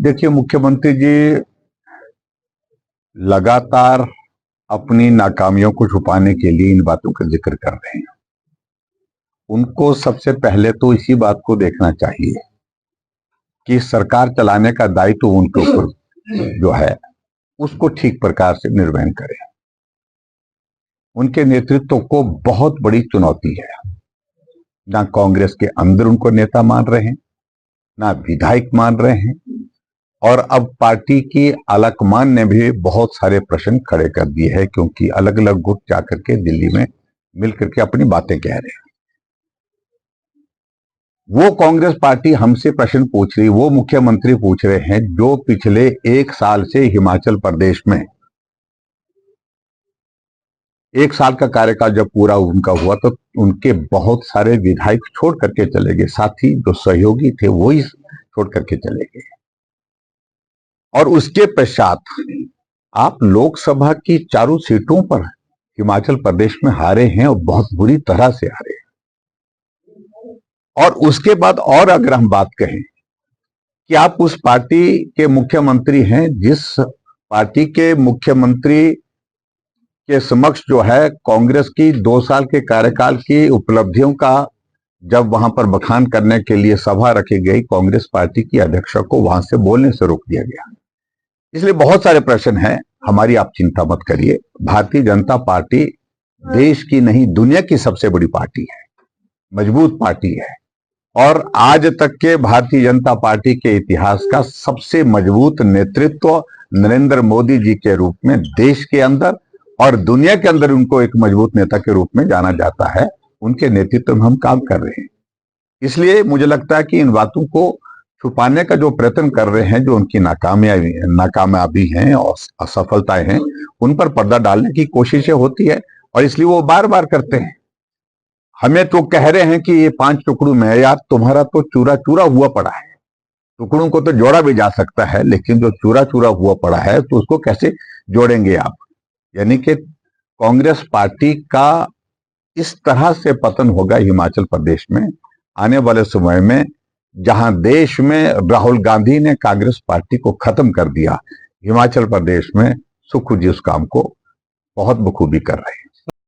देखिए, मुख्यमंत्री जी लगातार अपनी नाकामियों को छुपाने के लिए इन बातों का जिक्र कर रहे हैं। उनको सबसे पहले तो इसी बात को देखना चाहिए कि सरकार चलाने का दायित्व उनके ऊपर जो है उसको ठीक प्रकार से निर्वहन करें। उनके नेतृत्व को बहुत बड़ी चुनौती है। ना कांग्रेस के अंदर उनको नेता मान रहे हैं, ना विधायक मान रहे हैं, और अब पार्टी की आलाकमान ने भी बहुत सारे प्रश्न खड़े कर दिए हैं, क्योंकि अलग अलग गुट जाकर के दिल्ली में मिलकर के अपनी बातें कह रहे हैं। वो कांग्रेस पार्टी हमसे प्रश्न पूछ रही, वो मुख्यमंत्री पूछ रहे हैं जो पिछले 1 साल से हिमाचल प्रदेश में 1 साल का कार्यकाल जब पूरा उनका हुआ तो उनके बहुत सारे विधायक छोड़ करके चले गए, साथ ही जो सहयोगी थे वो ही छोड़ करके चले गए। और उसके पश्चात आप लोकसभा की चारों सीटों पर हिमाचल प्रदेश में हारे हैं, और बहुत बुरी तरह से हारे हैं। और उसके बाद और अगर हम बात कहें कि आप उस पार्टी के मुख्यमंत्री हैं, जिस पार्टी के मुख्यमंत्री के समक्ष जो है कांग्रेस की 2 साल के कार्यकाल की उपलब्धियों का जब वहां पर बखान करने के लिए सभा रखी गई, कांग्रेस पार्टी की अध्यक्षा को वहां से बोलने से रोक दिया गया। इसलिए बहुत सारे प्रश्न हैं। हमारी आप चिंता मत करिए। भारतीय जनता पार्टी देश की नहीं दुनिया की सबसे बड़ी पार्टी है, मजबूत पार्टी है, और आज तक के भारतीय जनता पार्टी के इतिहास का सबसे मजबूत नेतृत्व नरेंद्र मोदी जी के रूप में देश के अंदर और दुनिया के अंदर उनको एक मजबूत नेता के रूप में जाना जाता है। उनके नेतृत्व में हम काम कर रहे हैं। इसलिए मुझे लगता है कि इन बातों को छुपाने का जो प्रयत्न कर रहे हैं, जो उनकी नाकामयाबी हैं और असफलताएं हैं, उन पर पर्दा डालने की कोशिशें होती है, और इसलिए वो बार बार करते हैं। हमें तो कह रहे हैं कि ये 5 टुकड़ों में, यार तुम्हारा तो चूरा चूरा हुआ पड़ा है। टुकड़ों को तो जोड़ा भी जा सकता है, लेकिन जो चूरा चूरा हुआ पड़ा है तो उसको कैसे जोड़ेंगे आप? यानी कि कांग्रेस पार्टी का इस तरह से पतन होगा हिमाचल प्रदेश में आने वाले समय में, जहां देश में राहुल गांधी ने कांग्रेस पार्टी को खत्म कर दिया, हिमाचल प्रदेश में सुखू जी उस काम को बहुत बखूबी कर रहे हैं।